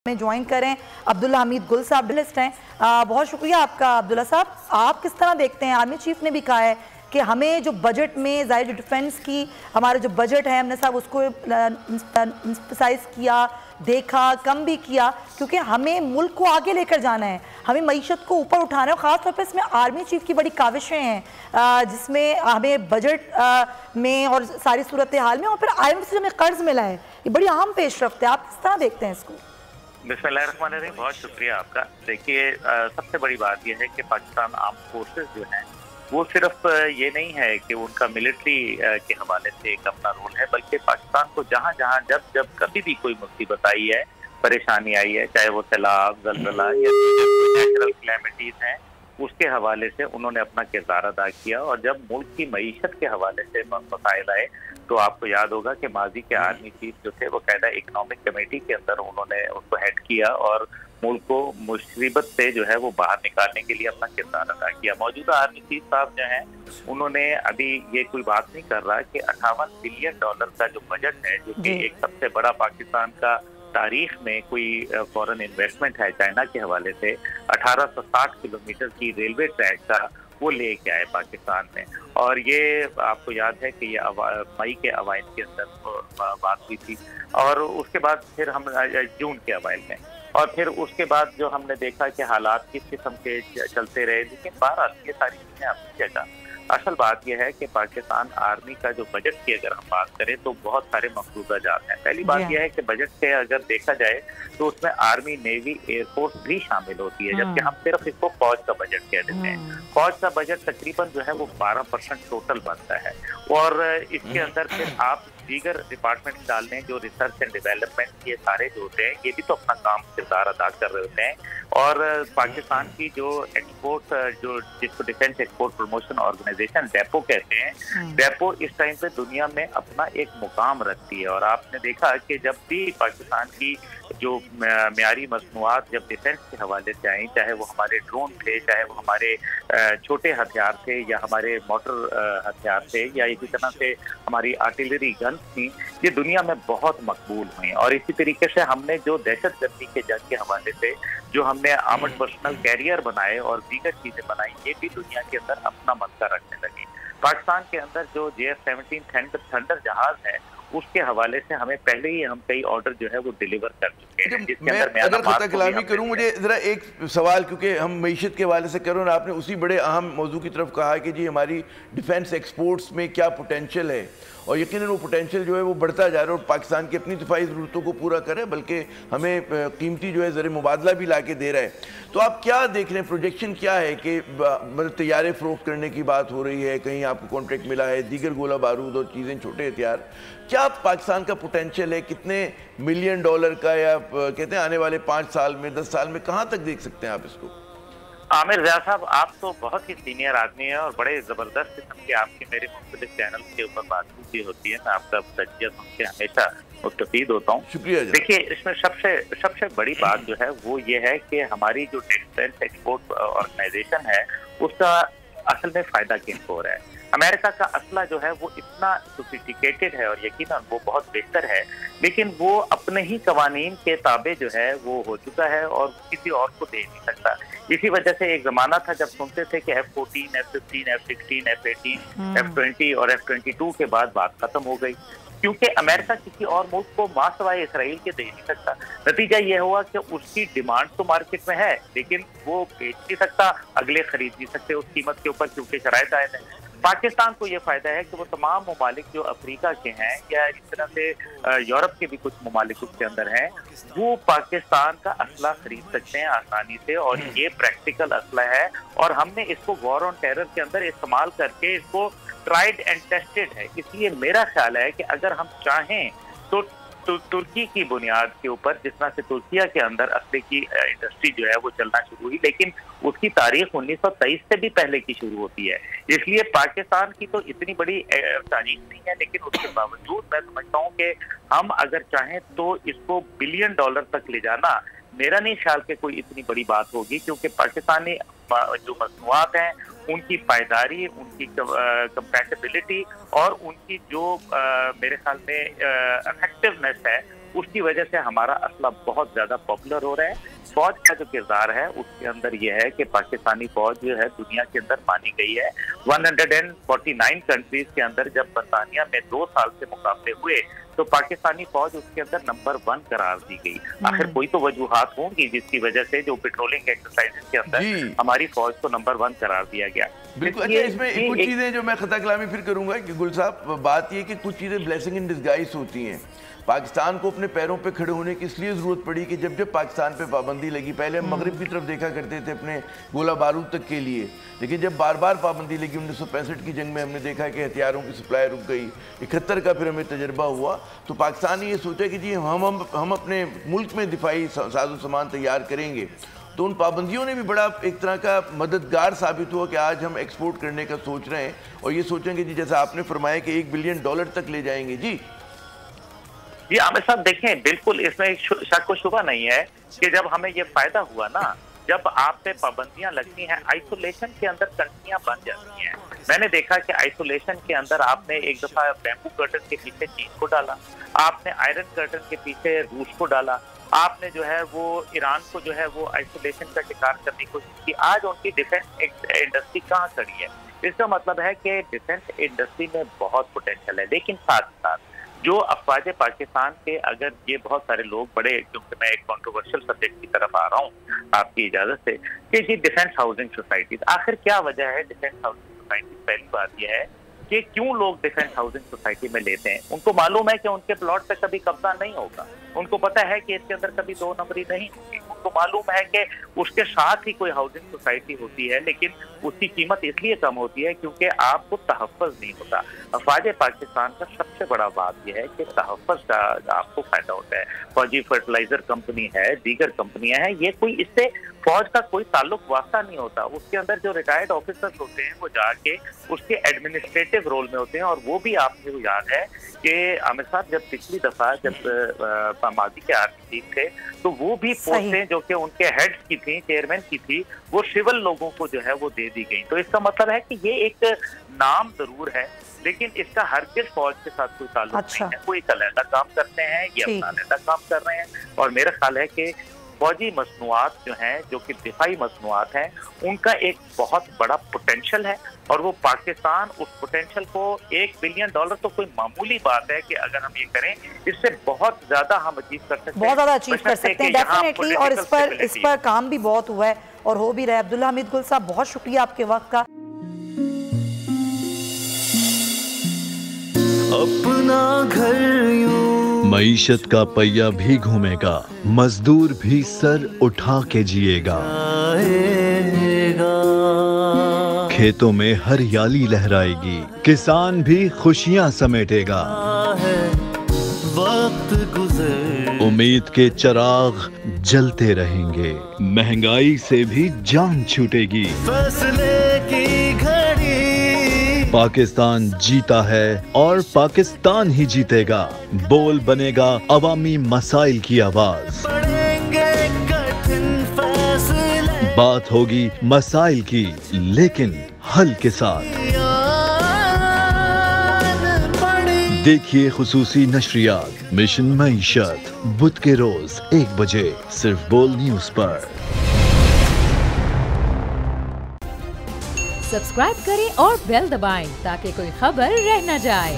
में ज्वाइन करें अब्दुल्ला हमीद गुल साहब जर्नलिस्ट हैं। बहुत शुक्रिया आपका अब्दुल्ला साहब। आप किस तरह देखते हैं, आर्मी चीफ ने भी कहा है कि हमें जो बजट में ज़ाहिर डिफेंस की हमारा जो बजट है हमने साहब उसको एम्फसाइज किया, देखा, कम भी किया, क्योंकि हमें मुल्क को आगे लेकर जाना है, हमें मईशत को ऊपर उठाना है। और ख़ास तौर पर इसमें आर्मी चीफ की बड़ी काविशें हैं जिसमें हमें बजट में और सारी सूरत हाल में और फिर IMF से हमें कर्ज मिला है, ये बड़ी अहम पेशरफ्त है। आप किस तरह देखते हैं इसको? बिस्मिल्लाहिर्रहमानिर्रहीम, बहुत शुक्रिया आपका। देखिए, सबसे बड़ी बात यह है कि पाकिस्तान आर्म फोर्सेस जो हैं वो सिर्फ ये नहीं है कि उनका मिलिट्री के हवाले से एक अपना रोल है, बल्कि पाकिस्तान को जहाँ जहाँ जब जब कभी भी कोई मुसीबत आई है, परेशानी आई है, चाहे वो सैलाब, ज़लज़ला या नेचुरल क्लैमिटीज़ हैं, उसके हवाले से उन्होंने अपना किरदार अदा किया। और जब मुल्क की मईशत के हवाले से मसाइल आए तो आपको याद होगा कि माजी के आर्मी चीफ जो थे वो कायदा इकनॉमिक कमेटी के अंदर उन्होंने उसको हेड किया और मुल्क को मुसीबत से जो है वो बाहर निकालने के लिए अपना किरदार अदा किया। मौजूदा आर्मी चीफ साहब जो हैं उन्होंने अभी ये कोई बात नहीं कर रहा कि $58 बिलियन का जो बजट है, जो कि एक सबसे बड़ा पाकिस्तान का तारीख में कोई फॉरेन इन्वेस्टमेंट है चाइना के हवाले से, 1860 किलोमीटर की रेलवे ट्रैक का वो लेके आए पाकिस्तान में। और ये आपको याद है कि ये मई के अवाइल के अंदर बात हुई थी और उसके बाद फिर हम जून के अवाइल में, और फिर उसके बाद जो हमने देखा कि हालात किस किस्म के चलते रहे। लेकिन बहरहाल ये सारी चीज़ें अपनी जगह, असल बात यह है कि पाकिस्तान आर्मी का जो बजट की अगर हम बात करें तो बहुत सारे मफरूजा जात हैं। पहली बात यह है कि बजट से अगर देखा जाए तो उसमें आर्मी, नेवी, एयरफोर्स भी शामिल होती है, जबकि हम सिर्फ इसको फौज का बजट कह देते हैं। फौज का बजट तकरीबन जो है वो 12% टोटल बनता है और इसके अंदर फिर आप दीगर डिपार्टमेंट डाल लें, जो रिसर्च एंड डेवलपमेंट, ये सारे जो होते हैं ये भी तो अपना काम किरदार अदा कर रहे होते हैं। और पाकिस्तान की जो एक्सपोर्ट, जो जिसको defence export promotion organisation depot कहते हैं, डेपो इस टाइम पे दुनिया में अपना एक मुकाम रखती है। और आपने देखा कि जब भी पाकिस्तान की जो म्यारी मसनूआत जब डिफेंस के हवाले से आई, चाहे वो हमारे ड्रोन थे, चाहे वो हमारे छोटे हथियार थे या हमारे मोटर हथियार थे या इसी तरह से हमारी आर्टिलरी गन्स थी, ये दुनिया में बहुत मकबूल हुई। और इसी तरीके से हमने जो दहशतगर्दी के जंग के हवाले से जो हमने आर्मर्ड पर्सनल कैरियर बनाए और दीगर चीजें बनाई, ये भी दुनिया के अंदर अपना मक्का रखने लगी। पाकिस्तान के अंदर जो JF-17 थंडर जहाज है उसके हवाले से हमें पहले ही हम कई ऑर्डर जो है वो डिलीवर कर चुके हैं। जिसके अंदर मैं अगर खता कलामी करूं, मुझे जरा एक सवाल, क्योंकि हम मईशत के हवाले से कर रहे हैं, आपने उसी बड़े अहम मौजू की तरफ कहा कि जी हमारी डिफेंस एक्सपोर्ट्स में क्या पोटेंशियल है, और यकीनन वो पोटेंशियल जो है वो बढ़ता जा रहा है और पाकिस्तान की अपनी दिफाई ज़रूरतों को पूरा करे, बल्कि हमें कीमती जो है ज़र मुबादला भी ला के दे रहा है। तो आप क्या देख रहे हैं, प्रोजेक्शन क्या है कि मतलब तैयारे फ़रोख्त करने की बात हो रही है, कहीं आपको कॉन्ट्रैक्ट मिला है, दीगर गोला बारूद और चीज़ें, छोटे हथियार, क्या पाकिस्तान का पोटेंशियल है, कितने $1 मिलियन का, या कहते हैं आने वाले 5 साल में, 10 साल में कहाँ तक देख सकते हैं आप इसको? आमिर रज़ा साहब, आप तो बहुत ही सीनियर आदमी हैं और बड़े ज़बरदस्त किस्म के आपकी मेरे मुख्तलिफ चैनल के ऊपर बातचीत भी होती है। मैं आपका तजिया सुन के हमेशा मुस्तफीद होता हूँ। शुक्रिया। देखिए, इसमें सबसे बड़ी बात जो है वो ये है कि हमारी जो डिफेंस एक्सपोर्ट ऑर्गेनाइजेशन है उसका असल में फ़ायदा किनको हो रहा है। अमेरिका का असला जो है वो इतना सोफिस्टिकेटेड है और यकीनन वो बहुत बेहतर है, लेकिन वो अपने ही कवानीन के ताबे जो है वो हो चुका है और किसी और को दे नहीं सकता। इसी वजह से एक ज़माना था जब सुनते थे कि F-14, F-15, F-16, F-18, F-20 और F-22 के बाद बात खत्म हो गई, क्योंकि अमेरिका किसी और मुल्क को मासवाए इसराइल के दे नहीं सकता। नतीजा ये हुआ कि उसकी डिमांड तो मार्केट में है लेकिन वो बेच नहीं सकता, अगले खरीद नहीं सकते उस कीमत के ऊपर, क्योंकि शराइत आए हैं। पाकिस्तान को ये फायदा है कि वो तमाम ममालिक जो अफ्रीका के हैं या इस तरह से यूरोप के भी कुछ ममालिक उसके अंदर हैं, वो पाकिस्तान का असला खरीद सकते हैं आसानी से, और ये प्रैक्टिकल असला है और हमने इसको वॉर ऑन टेरर के अंदर इस्तेमाल करके इसको ट्राइड एंड टेस्टेड है। इसलिए मेरा ख्याल है कि अगर हम चाहें तो तुर्की की बुनियाद के ऊपर, जिस तरह से तुर्किया के अंदर असले की इंडस्ट्री जो है वो चलना शुरू हुई, लेकिन उसकी तारीख 1923 से भी पहले की शुरू होती है। इसलिए पाकिस्तान की तो इतनी बड़ी तारीख नहीं है, लेकिन उसके बावजूद मैं समझता हूँ कि हम अगर चाहें तो इसको $1 बिलियन तक ले जाना, मेरा नहीं ख्याल कि कोई इतनी बड़ी बात होगी, क्योंकि पाकिस्तानी जो मसनूआत हैं उनकी पायदारी, उनकी कंपैटिबिलिटी और उनकी जो मेरे ख्याल में इफेक्टिवनेस है उसकी वजह से हमारा असला बहुत ज्यादा पॉपुलर हो रहा है। फौज का जो किरदार है उसके अंदर यह है कि पाकिस्तानी फौज जो है दुनिया के अंदर मानी गई है। 149 कंट्रीज के अंदर जब बरतानिया में 2 साल से मुकाबले हुए तो पाकिस्तानी फौज उसके अंदर नंबर 1 करार दी गई। आखिर कोई तो वजूहात होंगी जिसकी वजह से जो पेट्रोलिंग एक्सरसाइजेस के अंदर हमारी फौज को नंबर 1 करार दिया गया। बिल्कुल। अच्छा, इसमें कुछ चीजें जो मैं खता कलामी फिर करूंगा कि गुल साहब, बात ये कि कुछ चीजें ब्लेसिंग इन डिस्गाइज होती हैं। पाकिस्तान को अपने पैरों पे खड़े होने की इसलिए ज़रूरत पड़ी कि जब जब पाकिस्तान पे पाबंदी लगी, पहले हम मगरिब की तरफ देखा करते थे अपने गोला बारूद तक के लिए, लेकिन जब बार बार पाबंदी लगी 1965 की जंग में हमने देखा कि हथियारों की सप्लाई रुक गई। 71 का फिर हमें तजर्बा हुआ तो पाकिस्तान ने ये सोचा कि जी हम अपने मुल्क में दिफाई साजो सामान तैयार करेंगे। तो उन पाबंदियों ने भी बड़ा एक तरह का मददगार साबित हुआ कि आज हम एक्सपोर्ट करने का सोच रहे हैं और ये सोचेंगे जी जैसा आपने फरमाया कि $1 बिलियन तक ले जाएंगे। जी आमिर साहब, देखें, बिल्कुल इसमें शक व शुबा नहीं है कि जब हमें ये फायदा हुआ ना, जब आप पे पाबंदियां लगती हैं, आइसोलेशन के अंदर कंट्रियां बन जाती हैं। मैंने देखा कि आइसोलेशन के अंदर आपने एक दफा बैम्बू कर्टन के पीछे चीन को डाला, आपने आयरन कर्टन के पीछे रूस को डाला, आपने जो है वो ईरान को जो है वो आइसोलेशन का शिकार करने की कोशिश की। आज उनकी डिफेंस इंडस्ट्री कहाँ खड़ी है? इसका मतलब है कि डिफेंस इंडस्ट्री में बहुत पोटेंशियल है। लेकिन साथ साथ जो अफवाज पाकिस्तान के, अगर ये बहुत सारे लोग बड़े, क्योंकि मैं एक कंट्रोवर्शियल सब्जेक्ट की तरफ आ रहा हूँ आपकी इजाजत से, कि जी डिफेंस हाउसिंग सोसाइटीज, आखिर क्या वजह है डिफेंस हाउसिंग सोसाइटीज? पहली बात यह है कि क्यों लोग डिफेंस हाउसिंग सोसाइटी में लेते हैं। उनको मालूम है कि उनके प्लॉट पे कभी कब्जा नहीं होगा, उनको पता है कि इसके अंदर कभी 2 नंबरी नहीं होगी, उनको मालूम है कि उसके साथ ही कोई हाउसिंग सोसाइटी होती है, लेकिन उसकी कीमत इसलिए कम होती है क्योंकि आपको तहफ़्फ़ुज़ नहीं होता। अफवाज पाकिस्तान का सबसे बड़ा बात यह है कि तहफ़्फ़ुज़ का आपको फायदा होता है। फौजी फर्टिलाइजर कंपनी है, दीगर कंपनियां हैं, ये कोई इससे फौज का कोई ताल्लुक वास्ता नहीं होता। उसके अंदर जो रिटायर्ड ऑफिसर्स होते हैं वो जाके उसके एडमिनिस्ट्रेटिव रोल में होते हैं। और वो भी आपको याद है कि आमिर साहब, जब पिछली दफा जब माजी के आर्मी चीफ थे तो वो भी पोस्टें जो कि उनके हेड्स की थी, चेयरमैन की थी, वो सिविल लोगों को जो है वो दे दी गई। तो इसका मतलब है कि ये एक नाम जरूर है, लेकिन इसका हरगिज़ फौज के साथ कोई ताल्लुक नहीं है। वो एक अलग काम करते हैं, ये अपना अलग काम कर रहे हैं। और मेरा ख्याल है कि फौजी मसनूआत जो हैं, जो कि दिफाई मसनूआत हैं, उनका एक बहुत बड़ा पोटेंशियल है और वो पाकिस्तान उस पोटेंशियल को $1 बिलियन तो कोई मामूली बात है कि अगर हम ये करें, इससे बहुत ज्यादा हम अचीव कर सकते हैं, बहुत ज्यादा अचीव कर सकते हैं डेफिनेटली। और इस पर काम भी बहुत हुआ है और हो भी रहा है। अब्दुल्ला हमीद गुल साहब, बहुत शुक्रिया आपके वक्त का। अपना घर मईशत का पहिया भी घूमेगा, मजदूर भी सर उठा के जिएगा, खेतों में हरियाली लहराएगी, किसान भी खुशियां समेटेगा। वक्त गुजर उम्मीद के चिराग जलते रहेंगे, महंगाई से भी जान छूटेगी। फैसले की घड़ी पाकिस्तान जीता है और पाकिस्तान ही जीतेगा। बोल बनेगा अवामी मसाइल की आवाज, कठिन फैसले, बात होगी मसाइल की लेकिन हल के साथ। देखिए खुसूसी नशरियात मिशन मईशत, बुध के रोज 1 बजे सिर्फ बोल न्यूज पर। सब्सक्राइब करें और बेल दबाएं ताकि कोई खबर रह न जाए।